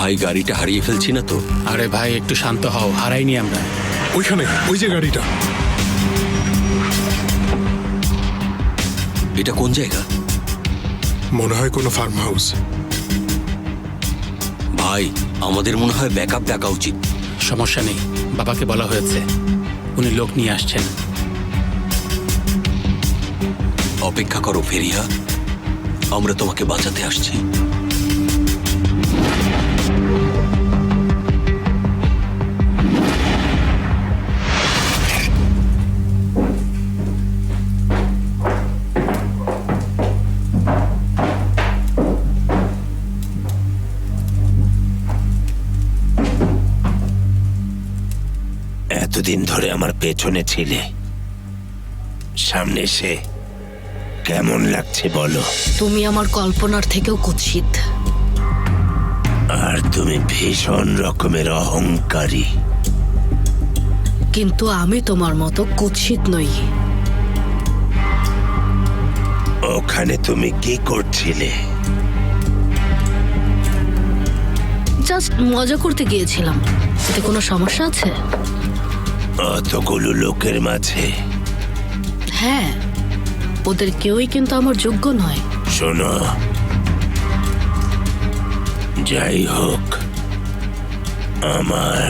ভাই গাড়িটা হারিয়ে ফেলছি না তো? আরে ভাই একটু শান্ত হও, হারাইনি আমরা। ওইখানে ওই যে গাড়িটা। এটা কোন জায়গা? মনে হয় কোনো ফার্ম হাউস। ভাই আমাদের মনে হয় ব্যাকআপ ডাকা উচিত। সমস্যা নেই, বাবাকে বলা হয়েছে, উনি লোক নিয়ে আসছেন। অপেক্ষা করো ফেরিয়া, আমরা তোমাকে বাঁচাতে আসছি। এতদিন ধরে আমার পেছনে ছিলে, সামনে এসে কেমন লাগছে বলো? তুমি আমার কল্পনার থেকেও কুৎসিত। আর তুমি ভীষণ রকমের অহংকারী। কিন্তু আমি তোমার মতো কুৎসিত নই। ওখানে তুমি কি করছিলে? জাস্ট মজা করতে গিয়েছিলাম। এতে কোনো সমস্যা আছে? অতগুলো লোকের মাঝে? হ্যাঁ, ওদের কেউই কিন্তু আমার যোগ্য নয়। শোনো, যাই হোক, আমার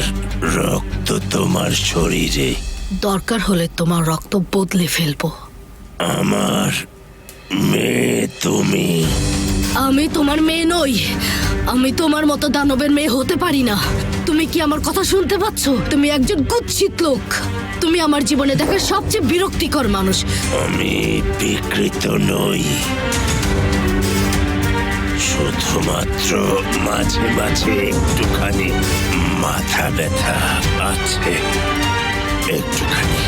রক্ত তোমার শরীরে। দরকার হলে তোমার রক্ত বদলে ফেলবো। আমার মেয়ে তুমি। আমি তোমার মেয়ে নই। আমি তোমার মতো দানবের মেয়ে হতে পারি না। তুমি কি আমার কথা শুনতে পাচ্ছ? তুমি একজন কুৎসিত লোক। তুমি আমার জীবনে দেখা সবচেয়ে বিরক্তিকর মানুষ। আমি বিকৃত নই, শুধুমাত্র মাঝে মাঝে একটুখানি মাথা ব্যথা আছে, একটুখানি।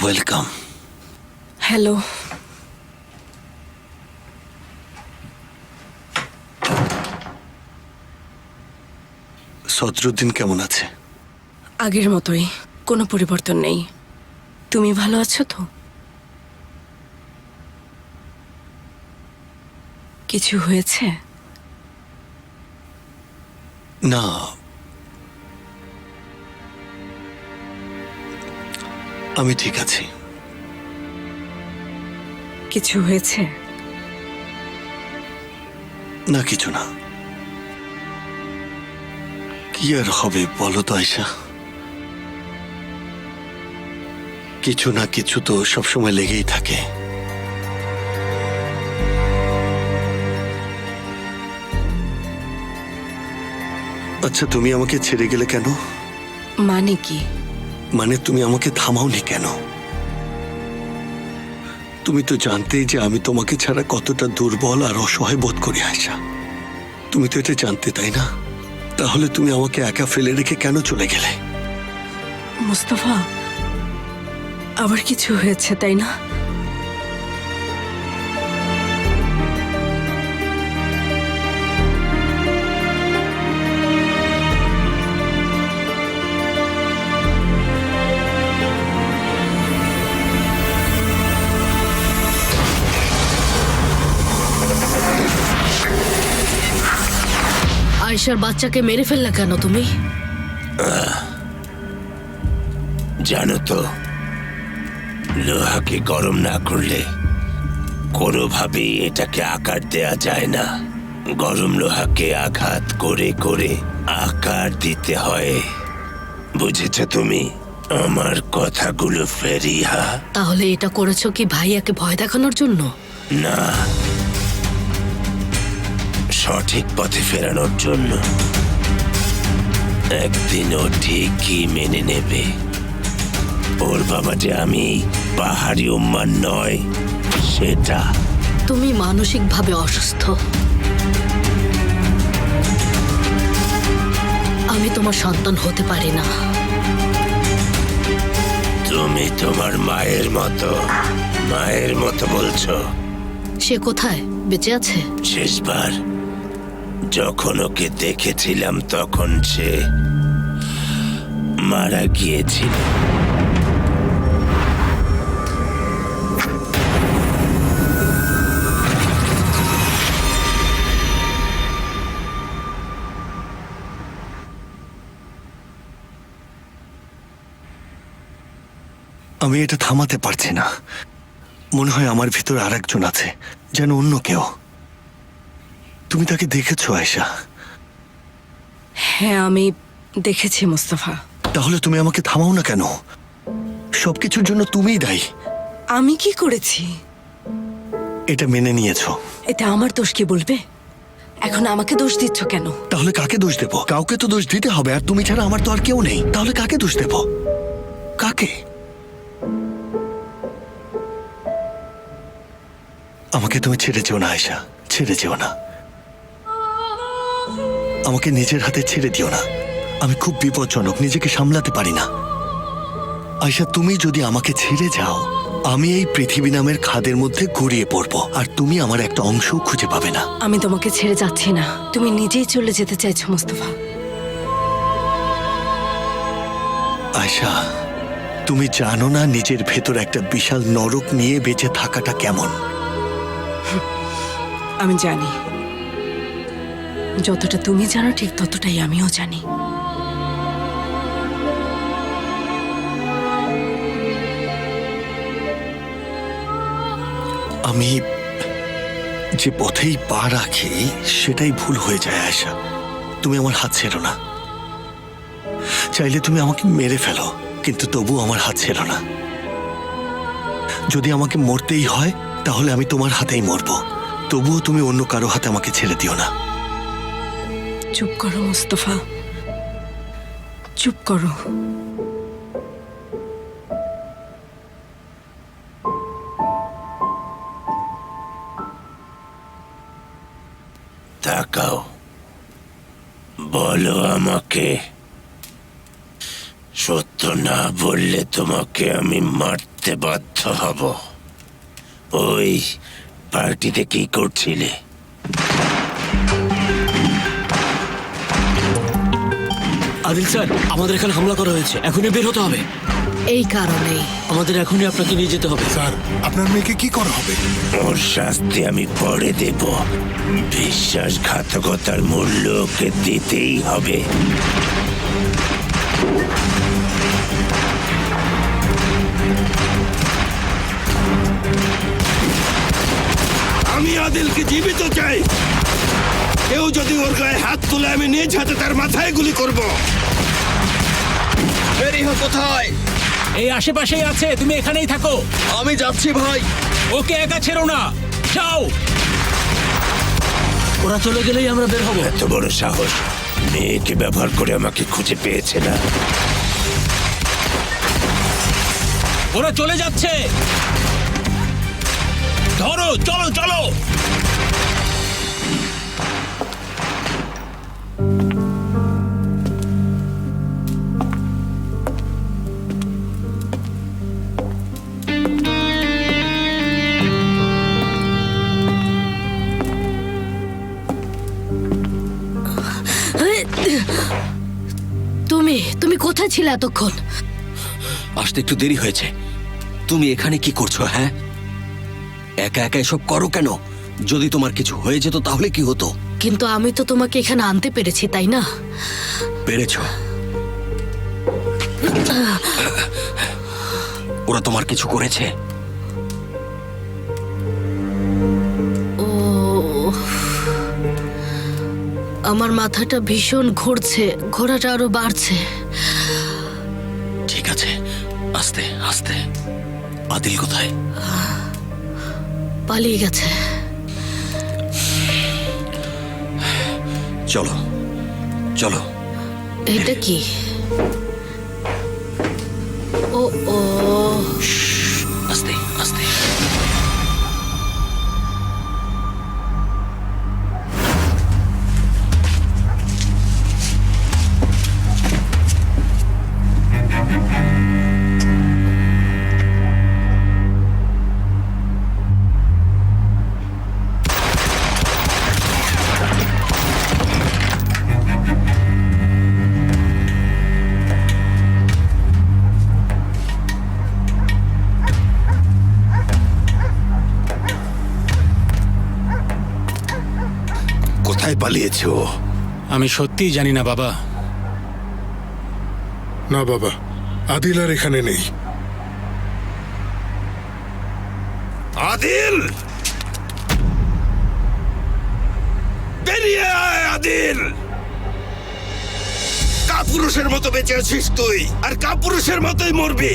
ওয়েলকাম। হ্যালো। সদরুদ্দিন কেমন আছে? আগের মতোই, কোনো পরিবর্তন নেই। তুমি ভালো আছো তো? কিছু হয়েছে? না, আমি ঠিক আছি। কিছু হয়েছে? না, কিছু না। কি আর হবে বলো তো আয়শা? কিছু না কিছু তো সবসময় লেগেই থাকে। আচ্ছা, তুমি আমাকে ছেড়ে গেলে কেন? মানে কি? মানে তুমি আমাকে থামাওনি কেন? তুমি তো জানতেই যে আমি তোমাকে ছাড়া কতটা দুর্বল আর অসহায় বোধ করি আয়শা। তুমি তো এটা জানতে, তাই না? তাহলে তুমি আমাকে একা ফেলে রেখে কেন চলে গেলে? মুস্তাফা, আবার কিছু হয়েছে তাই না? আয়েশার বাচ্চাকে মেরে ফেললে কেন তুমি? জানো তো, লোহাকে গরম না করলে কোনোভাবেই এটাকে আকার দেয়া যায় না। গরম লোহাকে আঘাত করে করে আকার দিতে হয়। বুঝেছ তুমি আমার কথাগুলো ফেরিহা? তাহলে এটা করেছো কি ভাইয়াকে ভয় দেখানোর জন্য? না, সঠিক পথে ফেরানোর জন্য। একদিন ও ঠিকই মেনে নেবে ওর বাবা যে আমি পাহাড়ি উম্মার নয় সেটা। তুমি মানসিকভাবে অসুস্থ। আমি তোমার সন্তান হতে পারি না। তুমি তোমার মায়ের মতো বলছো। সে কোথায়? বেঁচে আছে? শেষবার যখন ওকে দেখেছিলাম তখন সে মারা গিয়েছিল। আমি এটা থামাতে পারছি না। মনে হয় আমার ভিতরে আরেকজন আছে, যেন অন্য কেউ। তুমি তাকে দেখেছো আয়েশা? হ্যাঁ, আমি দেখেছি মুস্তাফা। তাহলে তুমি আমাকে থামাও না কেন? সবকিছুর জন্য তুমিই দায়ী। আমি কি করেছি? এটা মেনে নিয়েছো। এটা আমার দোষ কি বলবে? এখন আমাকে দোষ দিচ্ছ কেন? তাহলে কাকে দোষ দেব? কাউকে তো দোষ দিতে হবে, আর তুমি ছাড়া আমার তো আর কেউ নেই। তাহলে কাকে দোষ দেব? কাকে? আমাকে তুমি ছেড়ে যেও না আয়েশা, ছেড়ে যেও না। আমাকে নিজের হাতে ছেড়ে দিও না। আমি খুব বিপজ্জনক, নিজেকে সামলাতে পারি না। আয়েশা, তুমি যদি আমাকে ছেড়ে যাও, আমি এই পৃথিবী নামের খাদের মধ্যে গড়িয়ে পড়বো, আর তুমি আমার একটা অংশও খুঁজে পাবে না। আমি তোমাকে ছেড়ে যাচ্ছি না। তুমি নিজেই চলে যেতে চাইছো মুস্তাফা। আয়েশা, তুমি জানো না নিজের ভেতর একটা বিশাল নরক নিয়ে বেঁচে থাকাটা কেমন। আমি জানি, যতটা তুমি জানো ঠিক ততটাই আমিও জানি। আমি যে পথেই পা রাখি সেটাই ভুল হয়ে যায় আয়েশা। তুমি আমার হাত ছেড়ো না। চাইলে তুমি আমাকে মেরে ফেলো, কিন্তু তবু আমার হাত ছেড়ো না। যদি আমাকে মরতেই হয় তাহলে আমি তোমার হাতেই মরবো, তবুও তুমি অন্য কারো হাতে আমাকে ছেড়ে দিও না। চুপ করো মুস্তাফা, চুপ করো। তাকাও, বলো আমাকে। সত্য না বললে তোমাকে আমি মারতে বাধ্য হব। ওই পার্টিতে কি করছিলে? আদিল স্যার, আমাদের এখানে হামলা করা হয়েছে, এখনই বের হতে হবে। এই কারণেই আমাদের এখনই আপনাকে নিয়ে যেতে হবে। স্যার, আপনার মেয়েকে কি করা হবে? ওর শাস্তি আমি পরে দেব। বিশ্বাসঘাতকতার মূল্য ওকে দিতেই হবে। আমি আদিলকে জীবিত চাই। কেউ যদি ওর গায়ে হাত তুলে আমি নিজ হাতে তার মাথায় গুলি করব। ফেরিহ কোথায়? এই আশেপাশেই আছে, তুমি এখানেই থাকো। আমি যাচ্ছি ভাই। ওকে একা ছেড়ো না, যাও। ওরা চলে গেলেই আমরা বের হব। এত বড় সাহস! মেয়েকে ব্যবহার করে আমাকে খুঁজে পেয়েছে না। ওরা চলে যাচ্ছে, ধরো, চলো চলো। তুমি কোথায় ছিলে এতক্ষণ? আসতে একটু দেরি হয়েছে। তুমি এখানে কি করছো? হ্যাঁ, একা একা এসব করো কেন? যদি তোমার কিছু হয়ে যেত তাহলে কি হতো? কিন্তু আমি তো তোমাকে এখানে আনতে পেরেছি, তাই না? পেরেছো? ওরা তোমার কিছু করেছে? ও, আমার মাথাটা ভীষণ ঘুরছে, ঘোরাটা আরো বাড়ছে। ঠিক আছে, আস্তে আস্তে। আদিল কোথায়? পালিয়ে গেছে। চলো চলো। এটা কি? ও ও আস্তে আস্তে। কোথায় পালিয়েছে ও? আমি সত্যিই জানি না বাবা। না বাবা, আদিল আর এখানে নেই। আদিল, বেরিয়ে আয় আদিল। কাপুরুষের মতো বেঁচে আছিস তুই, আর কাপুরুষের মতোই মরবি।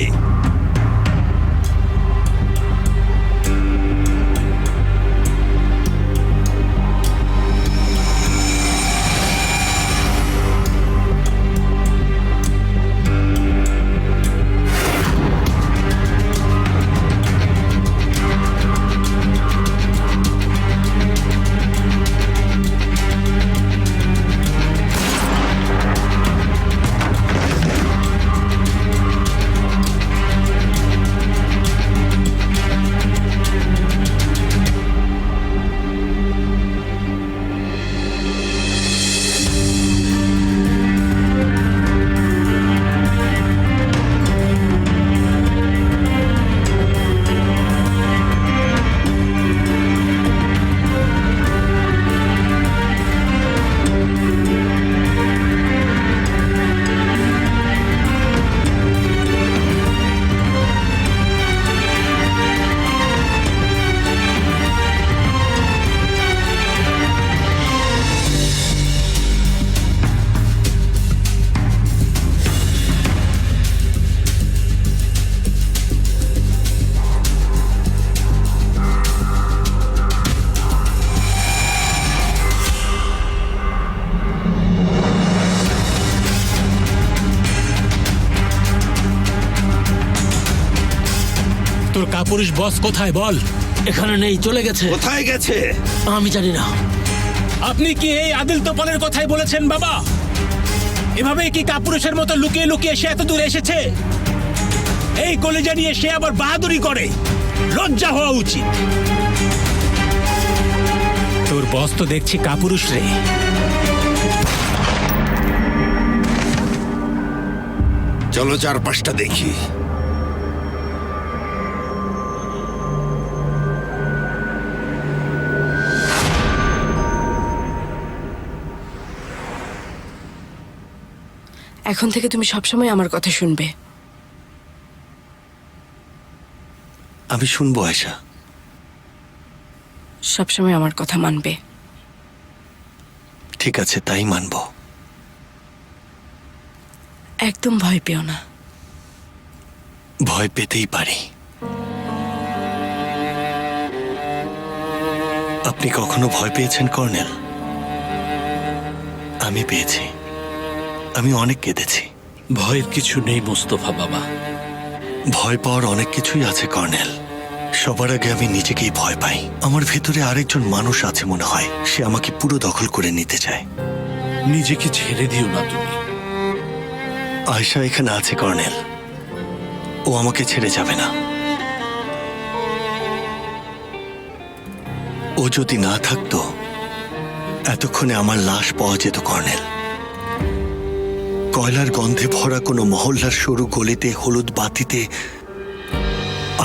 তোর কাপুরুষ বস কোথায় বল? এখানে নেই, চলে গেছে। কোথায় গেছে? আমি জানি না। আপনি কি এই আদিল তোপলের কথাই বলেছেন বাবা? এভাবেই কি কাপুরুষের মতো লুকিয়ে লুকিয়ে সে এত দূরে এসেছে? এই কলেজা নিয়ে সে আবার বাহাদুরি করে, লজ্জা হওয়া উচিত। তোর বস তো দেখছি কাপুরুষ রে। চলো চারপাশটা দেখি। এখন থেকে তুমি সবসময় আমার কথা শুনবে। আমি শুনবো আয়শা। সবসময় আমার কথা মানবে। ঠিক আছে, তাই মানবো। একদম ভয় পেও না। ভয় পেতেই পারি। আপনি কখনো ভয় পেয়েছেন কর্নেল? আমি পেয়েছি। আমি অনেক কেঁদেছি। ভয়ের কিছু নেই মোস্তফা বাবা। ভয় পাওয়ার অনেক কিছুই আছে কর্নেল। সবার আগে আমি নিজেকেই ভয় পাই। আমার ভেতরে আরেকজন মানুষ আছে মনে হয়, সে আমাকে পুরো দখল করে নিতে চায়। নিজেকে ছেড়ে দিও না তুমি। আয়শা এখানে আছে কর্নেল, ও আমাকে ছেড়ে যাবে না। ও যদি না থাকতো এতক্ষণে আমার লাশ পাওয়া যেত কর্নেল। কয়লার গন্ধে ভরা কোনো মহল্লার সরু গলিতে, হলুদ বাতিতে,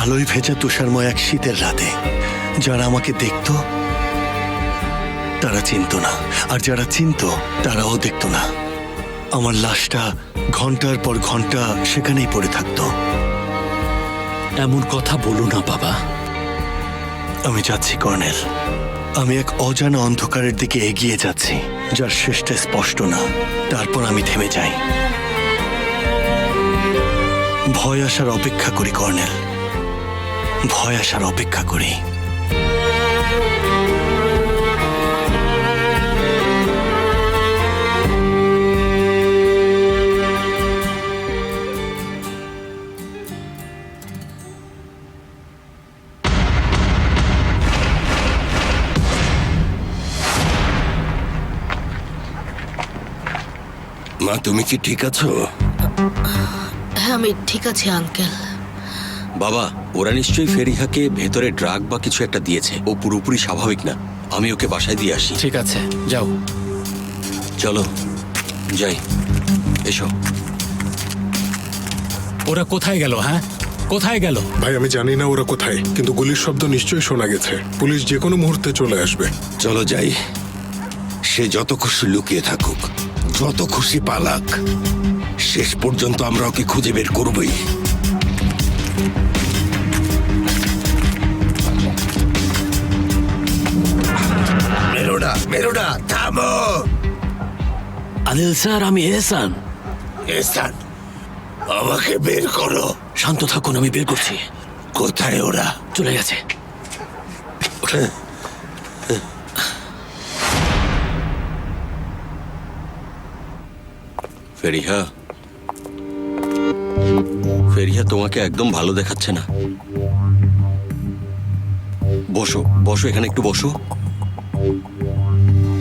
আলোয় ভেজা তুষারময় এক শীতের রাতে যারা আমাকে দেখত তারা চিনত না, আর যারা চিনত তারাও দেখত না। আমার লাশটা ঘন্টার পর ঘন্টা সেখানেই পড়ে থাকতো। এমন কথা বলো না বাবা। আমি যাচ্ছি কর্নেল। আমি এক অজানা অন্ধকারের দিকে এগিয়ে যাচ্ছি, যার শেষটা স্পষ্ট না। তারপর আমি থেমে যাই। ভয় আসার অপেক্ষা করি কর্নেল, ভয় আসার অপেক্ষা করি। মা তুমি কি ঠিক আছো? হ্যাঁ আমি ঠিক আছি আঙ্কেল। বাবা, ওরা নিশ্চয়ই ফেরিহাকে ভেতরে ড্রাগ বা কিছু একটা দিয়েছে। ও পুরোপুরি স্বাভাবিক না। আমি ওকে বাসায় দিয়ে আসি। ঠিক আছে, যাও। চলো যাই। এসো। ওরা কোথায় গেল? হ্যাঁ, কোথায় গেল? ভাই আমি জানি না ওরা কোথায়, কিন্তু গুলির শব্দ নিশ্চয়ই শোনা গেছে। পুলিশ যে কোনো মুহূর্তে চলে আসবে। চলো যাই। সে যত খুশি লুকিয়ে থাকুক, যত খুশি পালাক, শেষ পর্যন্ত আমরা ওকে খুঁজে বের করবই। মেরোনা, মেরোনা, থামো। আদিল স্যার, আমি এহসান। এহসান, আমাকে বের করো। শান্ত থাকুন, আমি বের করছি। কোথায় ওরা? চলে গেছে। ফেরিহা, ফেরিহা তোমাকে একদম ভালো দেখাচ্ছে না। বসো বসো, এখানে একটু বসো।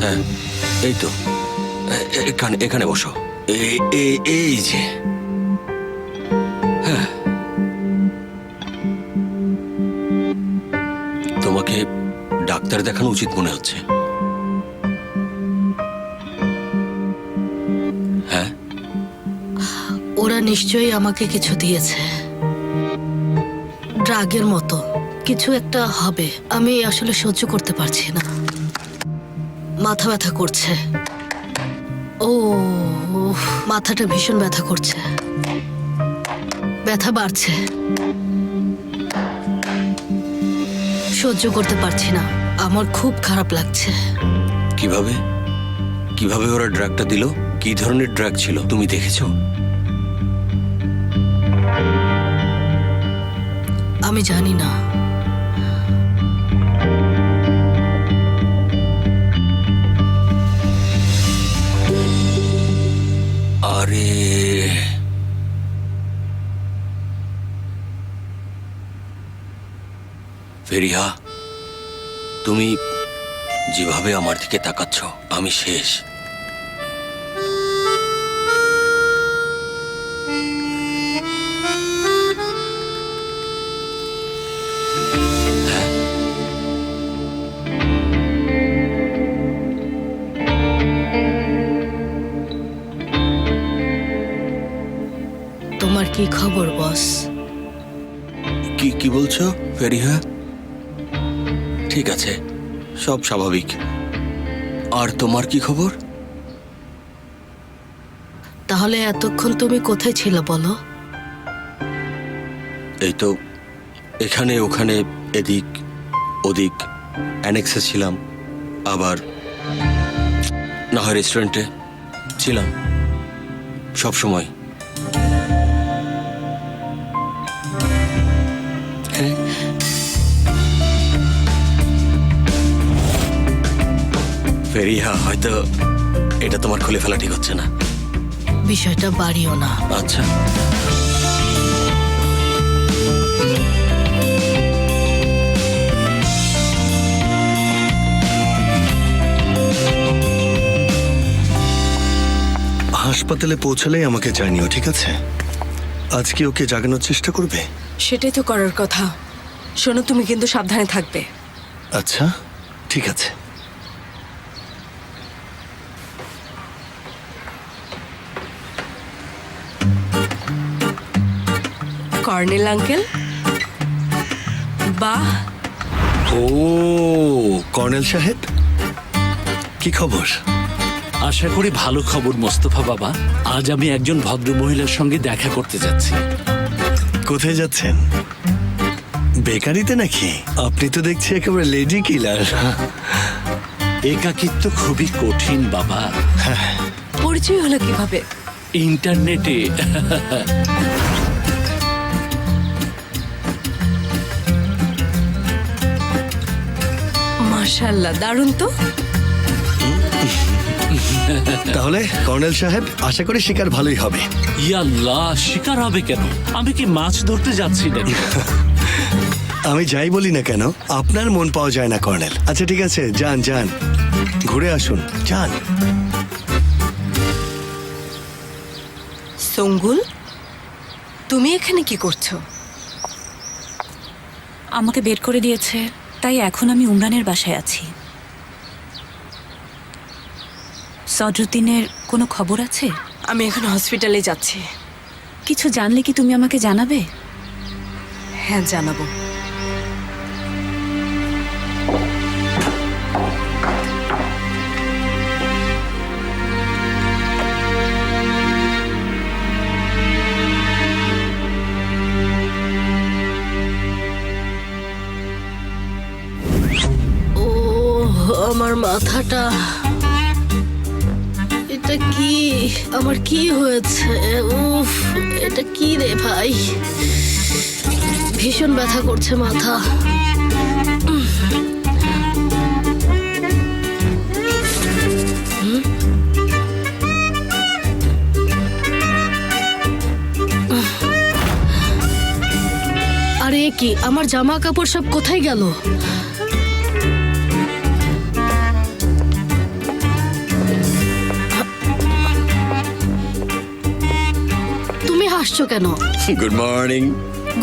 হ্যাঁ, এই তো, এখানে এখানে বসো। এই যে, হ্যাঁ, তোমাকে ডাক্তার দেখানো উচিত মনে হচ্ছে। হ্যাঁ, ওরা নিশ্চয়ই আমাকে কিছু দিয়েছে, ড্রাগের মতো কিছু একটা হবে। আমি আসলে সহ্য করতে পারছি না, মাথা ব্যথা করছে। ও, মাথাটা ভীষণ ব্যথা করছে, ব্যথা বাড়ছে, সহ্য করতে পারছি না। আমার খুব খারাপ লাগছে। কিভাবে কিভাবে ওরা ড্রাগটা দিল? কি ধরনের ড্রাগ ছিল তুমি দেখেছো? আমি জানি না। আরে, ফেরিহা, তুমি যেভাবে আমার দিকে তাকাচ্ছ, আমি শেষ। তোমার কি খবর বস? কি কি বলছো ফেরিহা? ঠিক আছে, সব স্বাভাবিক। আর তোমার কি খবর? তাহলে এতক্ষণ তুমি কোথায় ছিল বলো? এই তো, এখানে ওখানে এদিক ওদিক অ্যানেক্সে ছিলাম, আবার না হয় রেস্টুরেন্টে ছিলাম, সব সময়। ফেরিহা, হয়তো এটা তোমার খুলে ফেলা ঠিক হচ্ছে না। বিষয়টা বাড়িও না। আচ্ছা, হাসপাতালে পৌঁছালেই আমাকে জানিও, ঠিক আছে? আজকে ওকে জাগানোর চেষ্টা করবে? সেটাই তো করার কথা। শোনো, তুমি কিন্তু সাবধানে থাকবে। আচ্ছা, ঠিক আছে। কর্নেল আঙ্কেল, বাহ, ও কর্নেল সাহেব, কি খবর? আশা করি ভালো খবর মোস্তফা বাবা। আজ আমি একজন ভদ্র মহিলার সঙ্গে দেখা করতে যাচ্ছি। কোথায় যাচ্ছেন? বেকারিতে নাকি? আপনি তো দেখছি একেবারে লেডি কিলার। একাকিত্ব খুবই কঠিন বাবা। পরিচয় হলো কিভাবে? ইন্টারনেটে। মাশাআল্লাহ, দারুণ তো। তাহলে কর্নেল সাহেব, আশা করি শিকার ভালোই হবে। ইয়াল্লাহ, শিকার হবে কেন? আমি কি মাছ ধরতে যাচ্ছি নাকি? আমি যাই বলি না কেন, আপনার মন পাওয়া যায় না কর্নেল। আচ্ছা ঠিক আছে, যান যান, ঘুরে আসুন, যান। সঙ্গুল, তুমি এখানে কি করছো? আমাকে বের করে দিয়েছে, তাই এখন আমি উমরানের বাসায় আছি। সদরুদ্দিনের কোনো খবর আছে? আমি এখন হসপিটালে যাচ্ছি। কিছু জানলে কি তুমি আমাকে জানাবে? হ্যাঁ, জানাবো। ও আমার মাথাটা, এটা কি? আমার কি হয়েছে? উফ, এটা কি রে ভাই? ভীষণ ব্যথা করছে মাথা। আরে কি, আমার জামা কাপড় সব কোথায় গেল? তুমি হাসছো কেন? Good morning.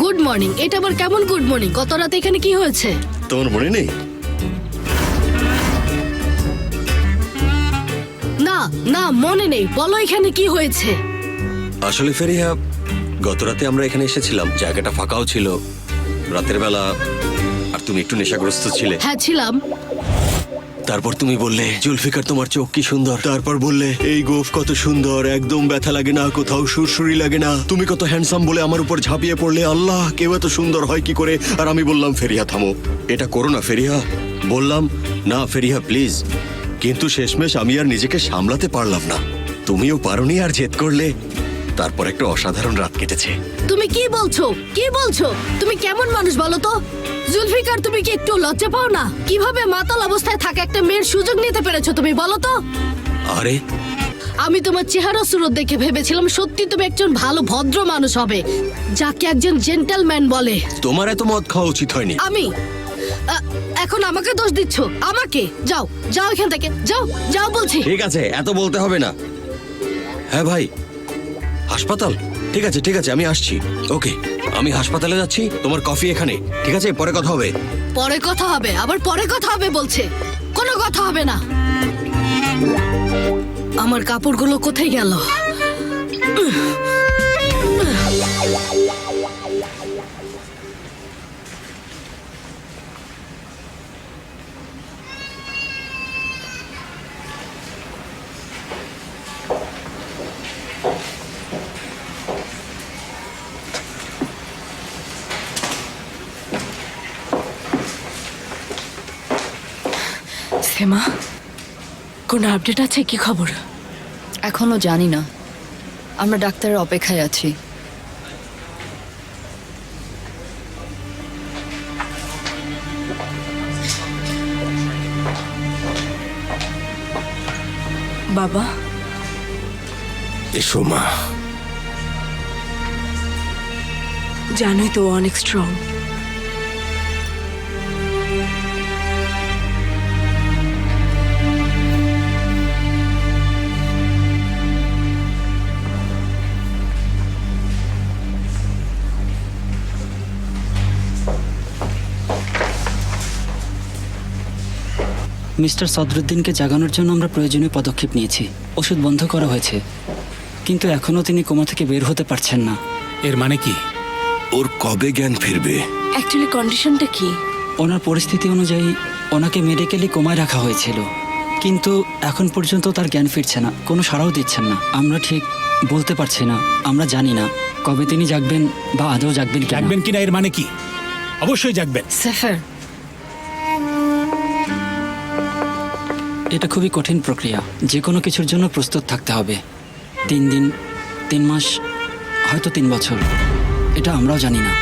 Good morning? এটা আবার কেমন গুড মর্নিং? গত রাতে এখানে কি হয়েছে? তোমার মনে নেই? না না, মনে নেই। বলো এখানে কি হয়েছে? আসলে ফেরিয়া, গত রাতে আমরা এখানে এসেছিলাম, জায়গাটা ফাঁকাও ছিল, রাতের বেলা, আর তুমি একটু নেশাগ্রস্ত ছিলে। হ্যাঁ ছিলাম। তারপর তুমি বললে, জুলফিকার তোমার চোখ কি সুন্দর। তারপর বললে, এই গোফ কত সুন্দর, একদম ব্যথা লাগে না, কোথাও সুরসুরি লাগে না, তুমি কত হ্যান্ডসাম বলে আমার উপর ঝাঁপিয়ে পড়লে। আল্লাহ, কেউ এত সুন্দর হয় কি করে? আর আমি বললাম, ফেরিয়া থামো, এটা করো না ফেরিয়া। বললাম, না ফেরিয়া প্লিজ। কিন্তু শেষমেশ আমি আর নিজেকে সামলাতে পারলাম না, তুমিও পারোনি আর জেদ করলে। তারপর একটা অসাধারণ রাত কেটেছে। তুমি কি বলছো? কি বলছো? তুমি কেমন মানুষ বলো তো? জুলফিকার, তুমি কি একটু লজ্জা পাও না? কিভাবে মাতাল অবস্থায় থাকা একটা মেয়ের সুযোগ নিতে পেরেছো তুমি, বলো তো? আরে আমি তোমার চেহারা সুরত দেখে ভেবেছিলাম সত্যি তুমি একজন ভালো ভদ্র মানুষ হবে, যাকে একজন জেন্টলম্যান বলে। তোমার এত মদ খাওয়া উচিত হয়নি। আমি এখন আমাকে দোষ দিচ্ছ? আমাকে? যাও যাও এখান থেকে, যাও যাও বলছি। ঠিক আছে, এত বলতে হবে না। হ্যাঁ ভাই, হাসপাতাল? ঠিক আছে ঠিক আছে, আমি আসছি। ওকে, আমি হাসপাতালে যাচ্ছি, তোমার কফি এখানে। ঠিক আছে, পরে কথা হবে। পরে কথা হবে? আবার পরে কথা হবে বলছে? কোনো কথা হবে না। আমার কাপড়গুলো কোথায় গেল? সেমা, কোনো আপডেট আছে? কি খবর? এখনো জানি না, আমরা ডাক্তারের অপেক্ষায় আছি। বাবা, এসো মা। জানোই তো ও অনেক স্ট্রং। মিস্টার সদরুদ্দিনকে জাগানোর জন্য আমরা প্রয়োজনীয় পদক্ষেপ নিয়েছি। ওষুধ বন্ধ করা হয়েছে, কিন্তু এখনও তিনি কোমা থেকে বের হতে পারছেন না। এর মানে কি? ওর কবে জ্ঞান ফিরবে? অ্যাকচুয়ালি কন্ডিশনটা কি? ওনার পরিস্থিতি অনুযায়ী ওনাকে মেডিকেলি কোমায় রাখা হয়েছিল, কিন্তু এখন পর্যন্ত তার জ্ঞান ফিরছে না, কোনো সাড়াও দিচ্ছেন না। আমরা ঠিক বলতে পারছি না, আমরা জানি না কবে তিনি জাগবেন বা আদৌ জাগবেন কিনা। জাগবেন কিনা এর মানে কি? অবশ্যই জাগবেন। সেফার, এটা খুবই কঠিন প্রক্রিয়া, যে কোনো কিছুর জন্য প্রস্তুত থাকতে হবে। 3 দিন, 3 মাস, হয়তো 3 বছর, এটা আমরাও জানি না।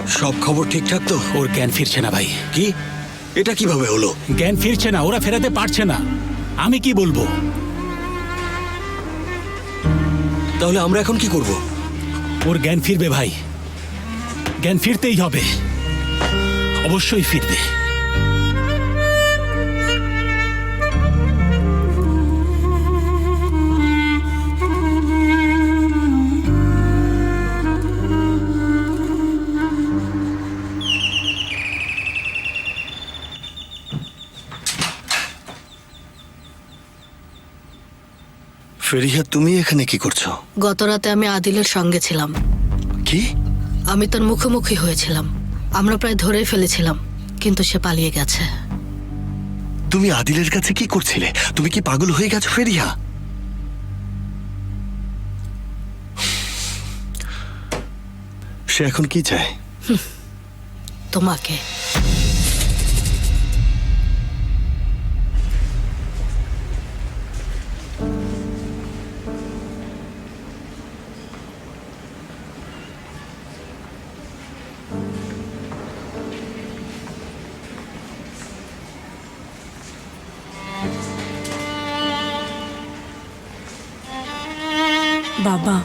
সব খবর ঠিকঠাক তো? ওর জ্ঞান ফিরছে না ভাই। কি? এটা কিভাবে হলো? জ্ঞান ফিরছে না, ওরা ফেরাতে পারছে না। আমি কি বলবো? তাহলে আমরা এখন কি করব? ওর জ্ঞান ফিরবে ভাই, জ্ঞান ফিরতেই হবে, অবশ্যই ফিরবে। ফেরিহা, তুমি এখানে কি করছো? গত রাতে আমি আদিলের সঙ্গে ছিলাম। কি? আমি তার মুখোমুখি হয়েছিলাম। আমরা প্রায় ধরেই ফেলেছিলাম, কিন্তু সে পালিয়ে গেছে। তুমি আদিলের কাছে কি করছিলে? তুমি কি পাগল হয়ে গেছো ফেরিহা? সে এখন কি চায়? তোমাকে। বাবা,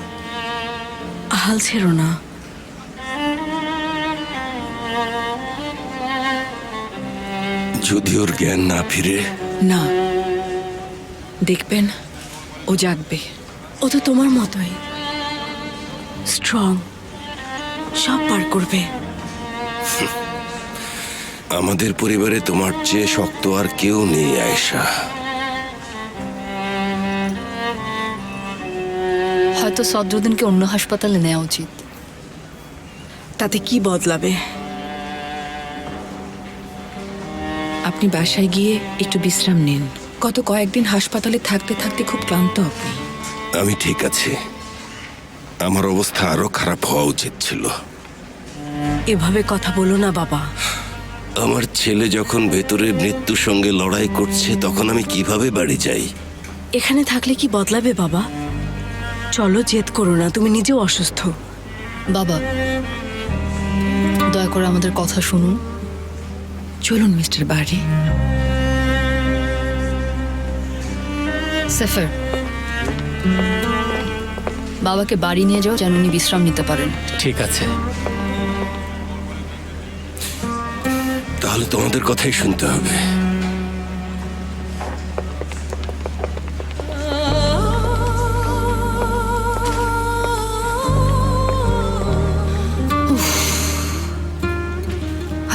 হাল ছেড়ো না। যদি ওর জ্ঞান না ফিরে? না, দেখবেন ও জাগবে। ও তো তোমার মতোই স্ট্রং, সব পার করবে। আমাদের পরিবারে তোমার চেয়ে শক্ত আর কেউ নেই আয়েশা। হয়তো সদরুদ্দিনকে অন্য হাসপাতালে নেওয়া উচিত। তাতে কি বদলাবে? আপনি বাসায় গিয়ে একটু বিশ্রাম নিন। গত কয়েকদিন হাসপাতালে থাকতে থাকতে খুব ক্লান্ত আপনি। আমি ঠিক আছি, আমার অবস্থা আরো খারাপ হওয়া উচিত ছিল। এভাবে কথা বলো না বাবা। আমার ছেলে যখন ভেতরে মৃত্যুর সঙ্গে লড়াই করছে, তখন আমি কিভাবে বাড়ি যাই? এখানে থাকলে কি বদলাবে বাবা? চলো, জেদ করো না, তুমি নিজেও অসুস্থ। বাবা, দয়া করে আমাদের কথা শুনুন। চলুন মিস্টার বাড়ি। সেফার, বাবাকে বাড়ি নিয়ে যাও, যেন উনি বিশ্রাম নিতে পারেন। ঠিক আছে। তাহলে তোমাদের কথাই শুনতে হবে।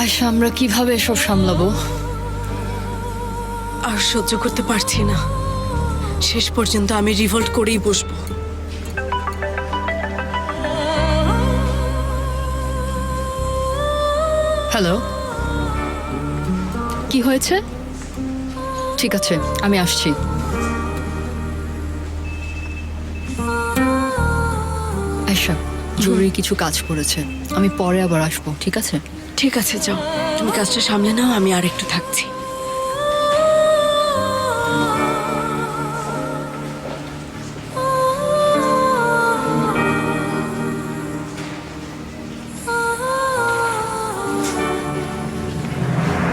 আয়শা, আমরা কিভাবে এসব সামলাবো? আর সহ্য করতে পারছি না। শেষ পর্যন্ত আমি রিভোল্ট করেই বসবো। হ্যালো, কি হয়েছে? ঠিক আছে, আমি আসছি। আয়শা, জরুরি কিছু কাজ পড়েছে, আমি পরে আবার আসবো, ঠিক আছে? ঠিক আছে, যাও, তুমি কাজটা সামলে নাও, আমি আর একটু থাকছি।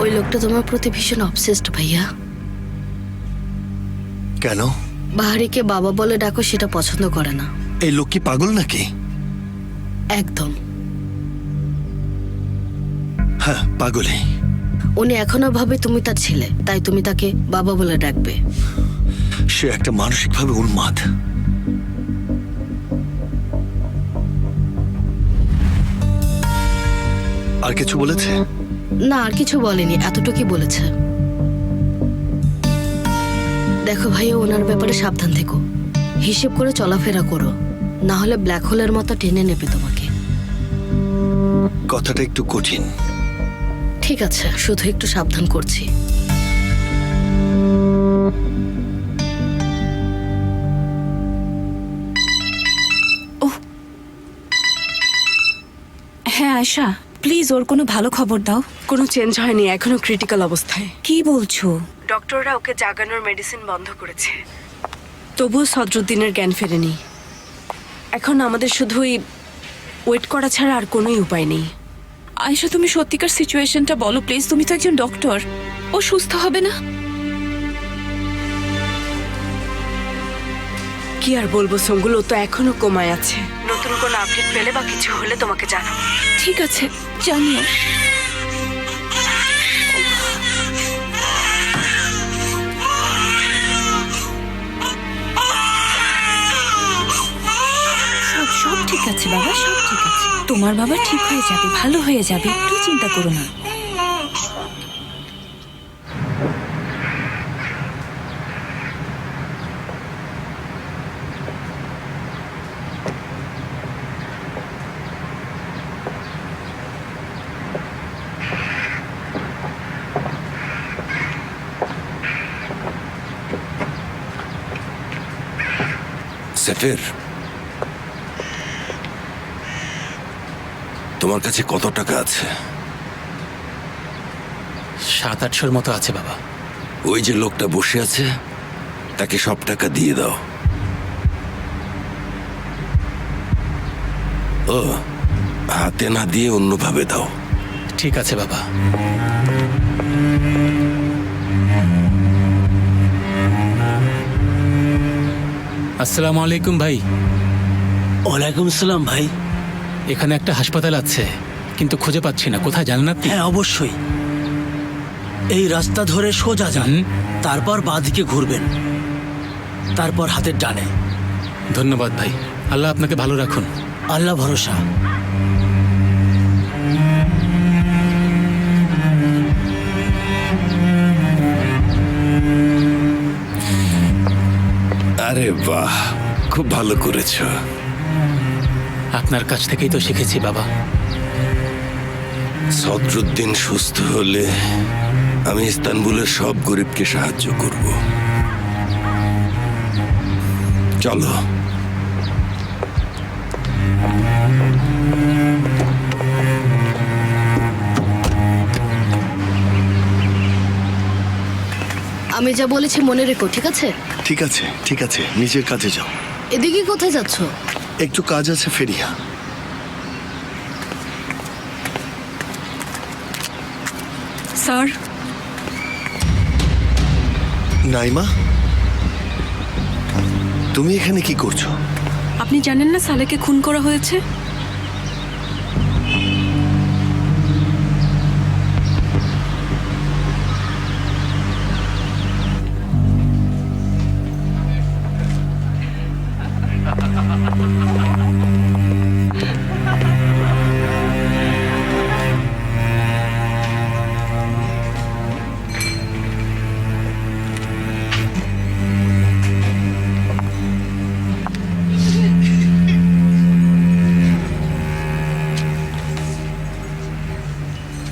ওই লোকটা তোমার প্রতি ভীষণ অবসেসড ভাইয়া। কেন? বাহারিকে বাবা বলে ডাকো, সেটা পছন্দ করে না। এই লোক কি পাগল নাকি? একদম। হ্যাঁ, পাগলই। উনি এখনো ভাবে তুমি তার ছেলে, তাই তুমি তাকে বাবা বলে ডাকবে। সে একটা মানসিকভাবে উন্মাদ। আর কিছু বলেছে? না, আর কিছু বলেনি, এতটুকুই বলেছে। দেখো ভাইয়া, ওনার ব্যাপারে সাবধান থেকো, হিসেব করে চলাফেরা করো, না হলে ব্ল্যাক হোলের মতো টেনে নেবে তোমাকে। কথাটা একটু কঠিন। ঠিক আছে, শুধু একটু সাবধান করছি। হ্যাঁ আয়শা, প্লিজ ওর কোনো ভালো খবর দাও। কোনো চেঞ্জ হয়নি, এখনো ক্রিটিক্যাল অবস্থায়। কি বলছো? ডক্টররা ওকে জাগানোর মেডিসিন বন্ধ করেছে, তবুও সদরুদ্দিনের জ্ঞান ফেরেনি। এখন আমাদের শুধুই ওয়েট করা ছাড়া আর কোনোই উপায় নেই। আয়েশা, তুমি সত্যিকার সিচুয়েশনটা বলো প্লিজ। তুমি তো একজন ডক্টর। ও সুস্থ হবে না? কি আর বলবো সঙ্গুল, ও তো এখনো কোমায় আছে। নতুন কোনো আপডেট পেলে বা কিছু হলে তোমাকে জানাবো। ঠিক আছে, জানিও। সব ঠিক আছে বাবা, সব ঠিক আছে। তোমার বাবা ঠিক হয়ে যাবে, ভালো হয়ে যাবে, একটু চিন্তা করো না। সেফের, তোমার কাছে কত টাকা আছে? 700-800 মতো আছে বাবা। ওই যে লোকটা বসে আছে তাকে সব টাকা দিয়ে দাও। ও, হাতে না দিয়ে অন্যভাবে দাও। ঠিক আছে বাবা। আসসালামু আলাইকুম ভাই। ওয়ালাইকুম আসসালাম ভাই। এখানে একটা হাসপাতাল আছে, কিন্তু খুঁজে পাচ্ছি না। কোথায় জানেন আপনি? হ্যাঁ অবশ্যই, এই রাস্তা ধরে সোজা যান, তারপর বাঁদিকে ঘুরবেন, তারপর হাতের ডানে। ধন্যবাদ ভাই, আল্লাহ আপনাকে ভালো রাখুন। আল্লাহ ভরসা। আরে বাহ, খুব ভালো করেছো। আপনার কাছ থেকেই তো শিখেছি বাবা। সদরুদ্দিন সুস্থ হলে আমি ইস্তানবুলের সব গরিবকে সাহায্য করব। চলো। আমি যা বলেছি মনে রেখো, ঠিক আছে? ঠিক আছে, ঠিক আছে, নিজের কাজে যাও। এদিকে কোথায় যাচ্ছ? একটু কাজ আছে ফেরিয়া। স্যার, নাইমা, তুমি এখানে কি করছো? আপনি জানেন না সালেকে খুন করা হয়েছে?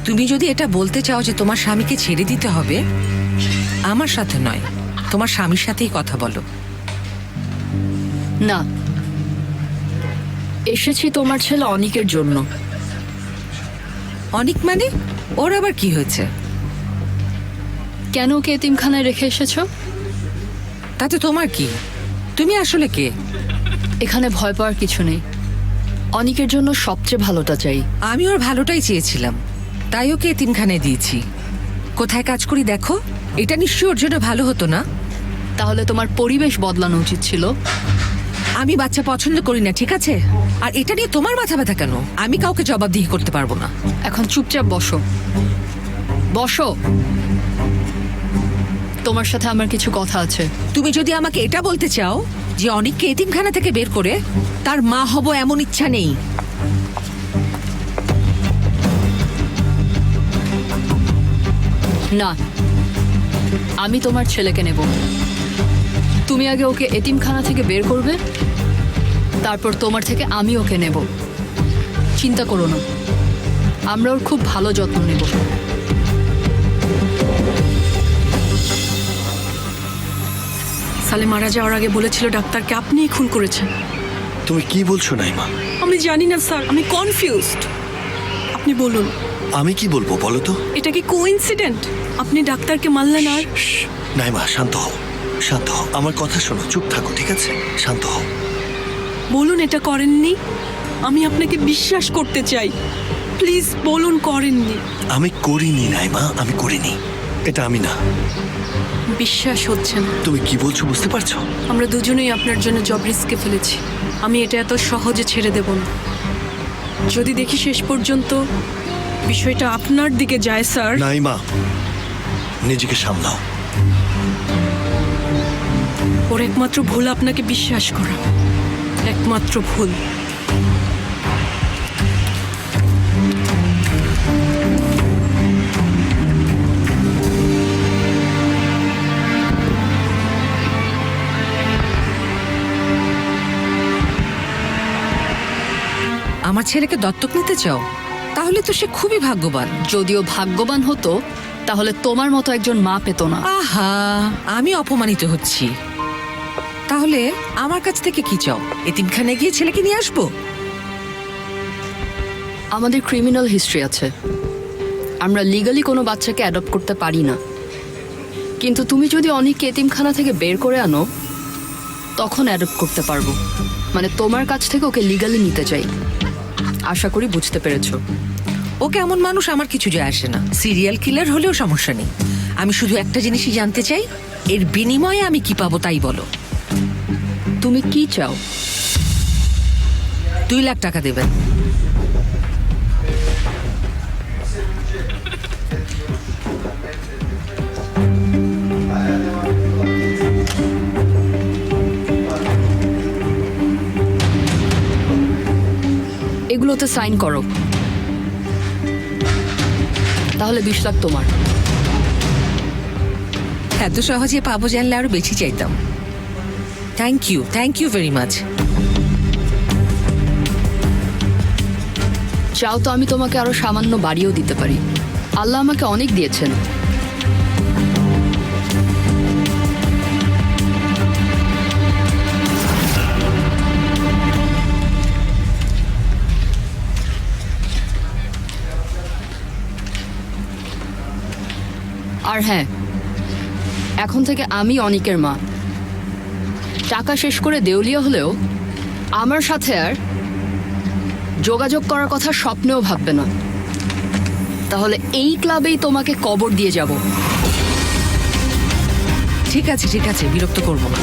তুমি যদি এটা বলতে চাও যে তোমার স্বামীকে ছেড়ে দিতে হবে, আমার সাথে নয়, তোমার স্বামীর সাথেই কথা বলো। না, এসেছি তোমার ছেলে অনিকের জন্য। অনিক মানে? ওর আবার কি হয়েছে? কেন ওকে এতিমখানায় রেখে এসেছো? তাতে তোমার কি? তুমি আসলে কে? এখানে ভয় পাওয়ার কিছু নেই। অনিকের জন্য সবচেয়ে ভালোটা চাই। আমি ওর ভালোটাই চেয়েছিলাম, তাই ওকে এতিমখানায় দিয়েছি। কোথায় কাজ করি দেখো, এটা নিশ্চয়ই ওর জন্য ভালো হতো না? তাহলে তোমার পরিবেশ বদলানো উচিত ছিল। আমি বাচ্চা পছন্দ করি না, ঠিক আছে? আর এটা নিয়ে তোমার মাথা ব্যথা কেন? আমি কাউকে জবাবদিহি করতে পারবো না। এখন চুপচাপ বসো, বসো। তোমার সাথে আমার কিছু কথা আছে। তুমি যদি আমাকে এটা বলতে চাও যে অনিককে এতিমখানা থেকে বের করে তার মা হব, এমন ইচ্ছা নেই। না, আমি তোমার ছেলেকে নেব। তুমি আগে ওকে এতিমখানা থেকে বের করবে, তারপর তোমার থেকে আমি ওকে নেব। চিন্তা করো না, আমরা ওর খুব ভালো যত্ন নেব। সালে মারা যাওয়ার আগে বলেছিল ডাক্তারকে আপনিই খুন করেছেন। তুমি কি বলছো নাইমা? আমি জানি না স্যার, আমি কনফিউজড। আপনি বলুন। আমি কি বলবো বলো তো? এটা কি কোইন্সিডেন্ট? আপনি ডাক্তারকে মারলেন আর? নাইমা, শান্ত হও, শান্ত হও, আমার কথা শোনো, চুপ থাকো, ঠিক আছে? শান্ত হও। বলুন এটা করেননি। আমি আপনাকে বিশ্বাস করতে চাই। প্লিজ বলুন করেননি। আমি করিনি নাইমা, আমি করিনি। এটা আমি না। বিশ্বাস হচ্ছে না। তুমি কি বলছো বুঝতে পারছো? আমরা দুজনেই আপনার জন্য জব রিস্কে ফেলেছি। আমি এটা এত সহজে ছেড়ে দেব না। যদি দেখি শেষ পর্যন্ত বিষয়টা আপনার দিকে যায় স্যার। নাইমা, নিজেকে সামলাও। ওর একমাত্র ভুল আপনাকে বিশ্বাস করা, একমাত্র ভুল। আমার ছেলেকে দত্তক নিতে চাও? তাহলে তো সে খুবই ভাগ্যবান। যদিও ভাগ্যবান হতো তাহলে তোমার মতো একজন মা পেত না। আহা, আমি অপমানিত হচ্ছি। তাহলে আমার কাছ থেকে কি চাও? এতিমখানে গিয়ে ছেলেকে নিয়ে আসবো? আমাদের ক্রিমিনাল হিস্ট্রি আছে, আমরা লিগালি কোনো বাচ্চাকে অ্যাডপ্ট করতে পারি না। কিন্তু তুমি যদি অনেককে এতিমখানা থেকে বের করে আনো তখন অ্যাডপ্ট করতে পারবো। মানে তোমার কাছ থেকে ওকে লিগালি নিতে চাই। আশা করি বুঝতে পেরেছো। ও কেমন মানুষ আমার কিছু যায় আসে না। সিরিয়াল কিলার হলেও সমস্যা নেই। আমি শুধু একটা জিনিসই জানতে চাই, এর বিনিময়ে আমি কি পাবো তাই বলো। তুমি কি চাও? 2 লাখ টাকা দেবেন। এগুলোতে সাইন করো, তাহলে 20 লাখ তোমার। এত সহজে পাবো জানলে আরো বেশি চাইতাম। Thank you very much. চাও তো আমি তোমাকে আরো সামান্য বাড়িয়েও দিতে পারি। আল্লাহ আমাকে অনেক দিয়েছেন। আর হ্যাঁ, এখন থেকে আমি অনিকের মা। টাকা শেষ করে দেউলিয়া হলেও আমার সাথে আর যোগাযোগ করার কথা স্বপ্নেও ভাববে না। তাহলে এই ক্লাবেই তোমাকে কবর দিয়ে যাব। ঠিক আছে, বিরক্ত করবো না।